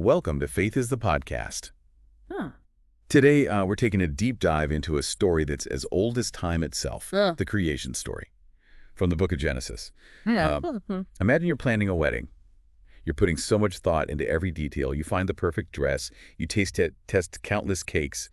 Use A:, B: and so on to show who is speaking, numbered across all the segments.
A: Welcome to Faith is the Podcast.
B: Huh.
A: Today, we're taking a deep dive into a story that's as old as time itself,
B: Ugh.
A: the creation story, from the book of Genesis.
B: Yeah.
A: Imagine you're planning a wedding. You're putting so much thought into every detail. You find the perfect dress, you test countless cakes,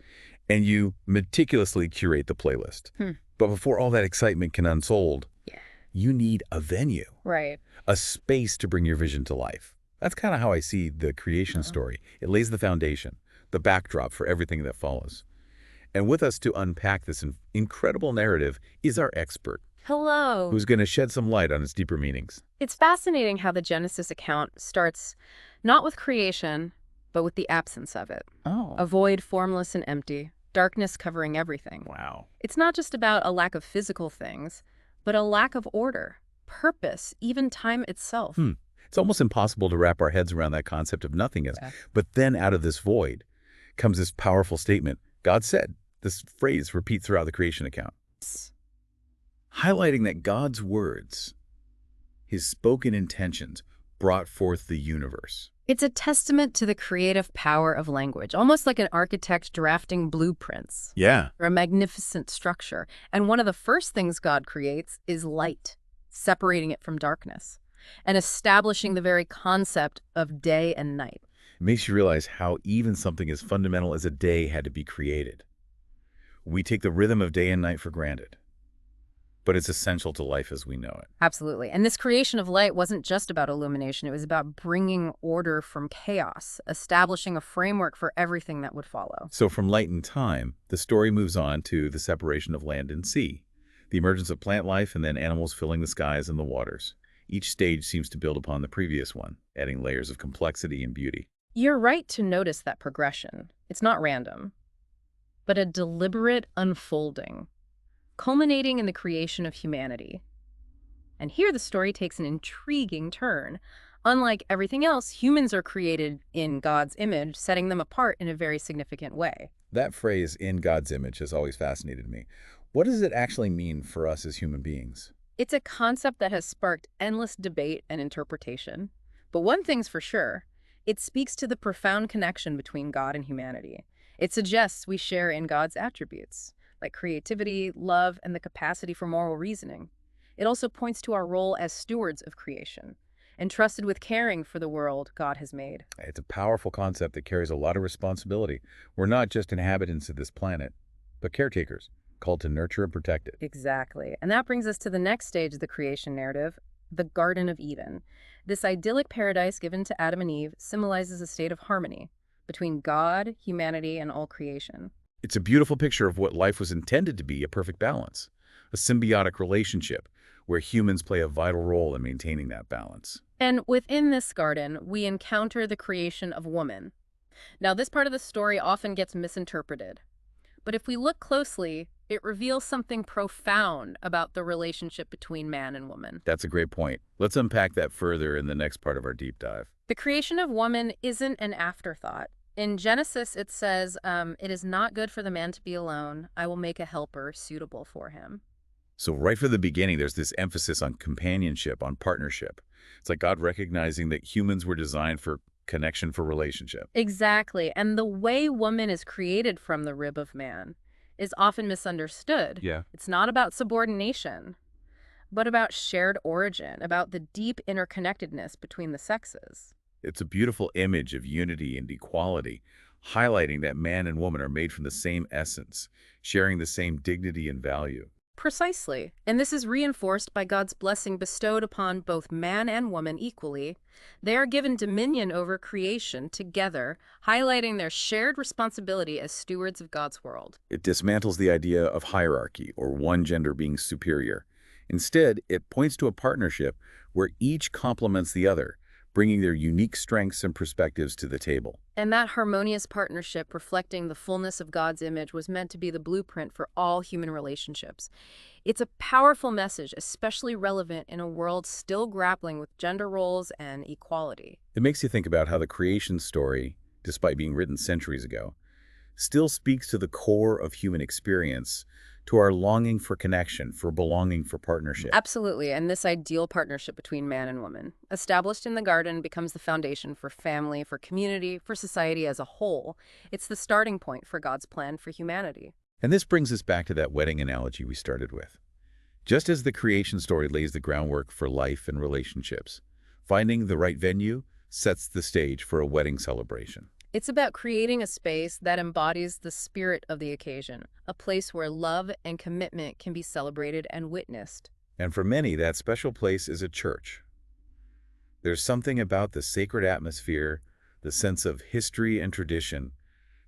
A: and you meticulously curate the playlist. But before all that excitement can unfold,
B: Yeah.
A: you need a venue,
B: Right.
A: a space to bring your vision to life. That's kind of how I see the creation story. It lays the foundation, the backdrop for everything that follows. And with us to unpack this incredible narrative is our expert,
B: Hello.
A: who's going to shed some light on its deeper meanings.
B: It's fascinating how the Genesis account starts not with creation, but with the absence of it.
A: Oh.
B: A void, formless and empty, darkness covering everything.
A: Wow.
B: It's not just about a lack of physical things, but a lack of order, purpose, even time itself.
A: It's almost impossible to wrap our heads around that concept of nothingness.
B: Yeah.
A: But then out of this void comes this powerful statement. God said, this phrase repeats throughout the creation account, highlighting that God's words, his spoken intentions, brought forth the universe.
B: It's a testament to the creative power of language, almost like an architect drafting blueprints
A: Yeah.
B: or a magnificent structure. And one of the first things God creates is light, separating it from darkness, and establishing the very concept of day and night.
A: It makes you realize how even something as fundamental as a day had to be created. We take the rhythm of day and night for granted, but it's essential to life as we know it.
B: Absolutely. And this creation of light wasn't just about illumination. It was about bringing order from chaos, establishing a framework for everything that would follow.
A: So from light and time, the story moves on to the separation of land and sea, the emergence of plant life, and then animals filling the skies and the waters. Each stage seems to build upon the previous one, adding layers of complexity and beauty.
B: You're right to notice that progression. It's not random, but a deliberate unfolding, culminating in the creation of humanity. And here the story takes an intriguing turn. Unlike everything else, humans are created in God's image, setting them apart in a very significant way.
A: That phrase, in God's image, has always fascinated me. What does it actually mean for us as human beings?
B: It's a concept that has sparked endless debate and interpretation. But one thing's for sure, it speaks to the profound connection between God and humanity. It suggests we share in God's attributes, like creativity, love, and the capacity for moral reasoning. It also points to our role as stewards of creation, entrusted with caring for the world God has made.
A: It's a powerful concept that carries a lot of responsibility. We're not just inhabitants of this planet, but caretakers, called to nurture and protect it.
B: Exactly. And that brings us to the next stage of the creation narrative, the Garden of Eden. This idyllic paradise given to Adam and Eve symbolizes a state of harmony between God, humanity, and all creation.
A: It's a beautiful picture of what life was intended to be, a perfect balance, a symbiotic relationship where humans play a vital role in maintaining that balance.
B: And within this garden, we encounter the creation of woman. Now, this part of the story often gets misinterpreted. But if we look closely, it reveals something profound about the relationship between man and woman.
A: That's a great point. Let's unpack that further in the next part of our deep dive.
B: The creation of woman isn't an afterthought. In Genesis, it says, it is not good for the man to be alone. I will make a helper suitable for him.
A: So right from the beginning, there's this emphasis on companionship, on partnership. It's like God recognizing that humans were designed for connection, for relationship.
B: Exactly. And the way woman is created from the rib of man is often misunderstood.
A: Yeah.
B: It's not about subordination, but about shared origin, about the deep interconnectedness between the sexes.
A: It's a beautiful image of unity and equality, highlighting that man and woman are made from the same essence, sharing the same dignity and value.
B: Precisely. And this is reinforced by God's blessing bestowed upon both man and woman equally. They are given dominion over creation together, highlighting their shared responsibility as stewards of God's world.
A: It dismantles the idea of hierarchy or one gender being superior. Instead, it points to a partnership where each complements the other, bringing their unique strengths and perspectives to the table.
B: And that harmonious partnership reflecting the fullness of God's image was meant to be the blueprint for all human relationships. It's a powerful message, especially relevant in a world still grappling with gender roles and equality.
A: It makes you think about how the creation story, despite being written centuries ago, still speaks to the core of human experience, to our longing for connection, for belonging, for partnership.
B: Absolutely, and this ideal partnership between man and woman, established in the garden, becomes the foundation for family, for community, for society as a whole. It's the starting point for God's plan for humanity.
A: And this brings us back to that wedding analogy we started with. Just as the creation story lays the groundwork for life and relationships, finding the right venue sets the stage for a wedding celebration.
B: It's about creating a space that embodies the spirit of the occasion, a place where love and commitment can be celebrated and witnessed.
A: And for many, that special place is a church. There's something about the sacred atmosphere, the sense of history and tradition,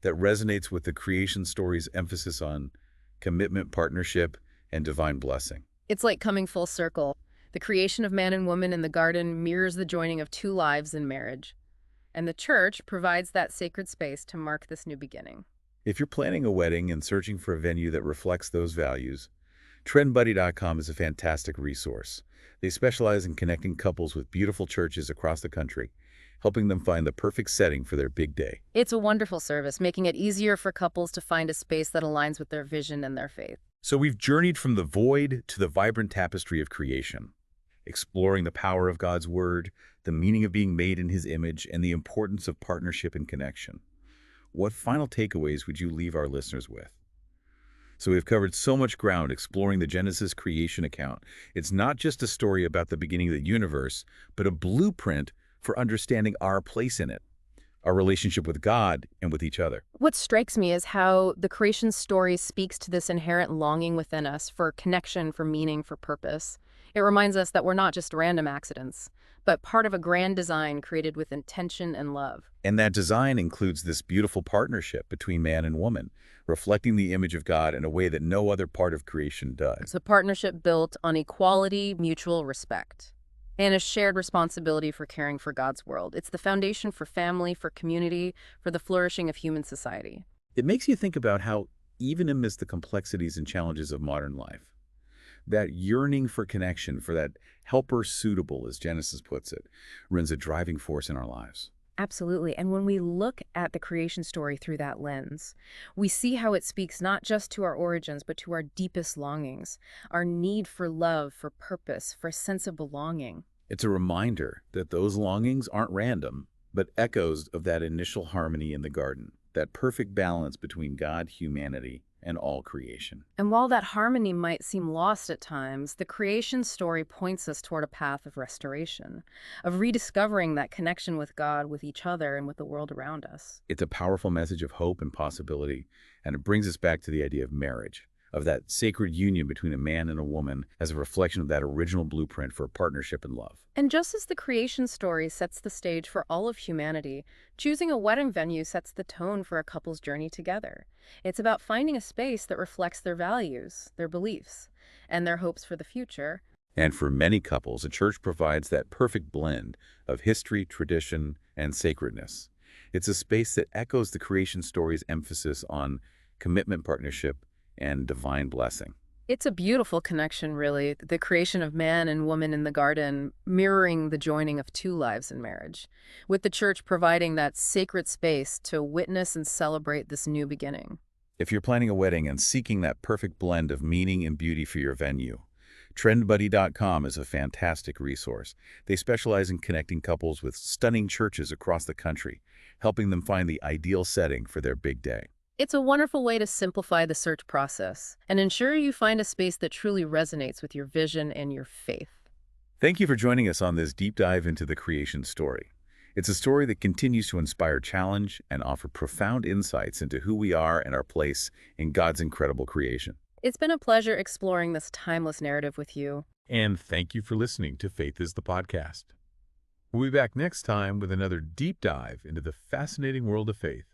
A: that resonates with the creation story's emphasis on commitment, partnership, and divine blessing.
B: It's like coming full circle. The creation of man and woman in the garden mirrors the joining of two lives in marriage. And the church provides that sacred space to mark this new beginning.
A: If you're planning a wedding and searching for a venue that reflects those values, TrendBuddy.com is a fantastic resource. They specialize in connecting couples with beautiful churches across the country, helping them find the perfect setting for their big day.
B: It's a wonderful service, making it easier for couples to find a space that aligns with their vision and their faith.
A: So we've journeyed from the void to the vibrant tapestry of creation, exploring the power of God's Word, the meaning of being made in His image, and the importance of partnership and connection. What final takeaways would you leave our listeners with? So we've covered so much ground exploring the Genesis creation account. It's not just a story about the beginning of the universe, but a blueprint for understanding our place in it, our relationship with God and with each other.
B: What strikes me is how the creation story speaks to this inherent longing within us for connection, for meaning, for purpose. It reminds us that we're not just random accidents, but part of a grand design created with intention and love.
A: And that design includes this beautiful partnership between man and woman, reflecting the image of God in a way that no other part of creation does.
B: It's a partnership built on equality, mutual respect, and a shared responsibility for caring for God's world. It's the foundation for family, for community, for the flourishing of human society.
A: It makes you think about how, even amidst the complexities and challenges of modern life, that yearning for connection, for that helper suitable, as Genesis puts it, runs a driving force in our lives.
B: Absolutely. And when we look at the creation story through that lens, we see how it speaks not just to our origins, but to our deepest longings, our need for love, for purpose, for a sense of belonging.
A: It's a reminder that those longings aren't random, but echoes of that initial harmony in the garden, that perfect balance between God, humanity, and all creation.
B: And while that harmony might seem lost at times, the creation story points us toward a path of restoration, of rediscovering that connection with God, with each other, and with the world around us.
A: It's a powerful message of hope and possibility, and it brings us back to the idea of marriage, of that sacred union between a man and a woman as a reflection of that original blueprint for partnership and love.
B: And just as the creation story sets the stage for all of humanity, choosing a wedding venue sets the tone for a couple's journey together. It's about finding a space that reflects their values, their beliefs, and their hopes for the future.
A: And for many couples, a church provides that perfect blend of history, tradition, and sacredness. It's a space that echoes the creation story's emphasis on commitment, partnership, and divine blessing.
B: It's a beautiful connection, really, the creation of man and woman in the garden, mirroring the joining of two lives in marriage, with the church providing that sacred space to witness and celebrate this new beginning.
A: If you're planning a wedding and seeking that perfect blend of meaning and beauty for your venue, TrendBuddy.com is a fantastic resource. They specialize in connecting couples with stunning churches across the country, helping them find the ideal setting for their big day.
B: It's a wonderful way to simplify the search process and ensure you find a space that truly resonates with your vision and your faith.
A: Thank you for joining us on this deep dive into the creation story. It's a story that continues to inspire challenge and offer profound insights into who we are and our place in God's incredible creation.
B: It's been a pleasure exploring this timeless narrative with you.
A: And thank you for listening to Faith is the Podcast. We'll be back next time with another deep dive into the fascinating world of faith.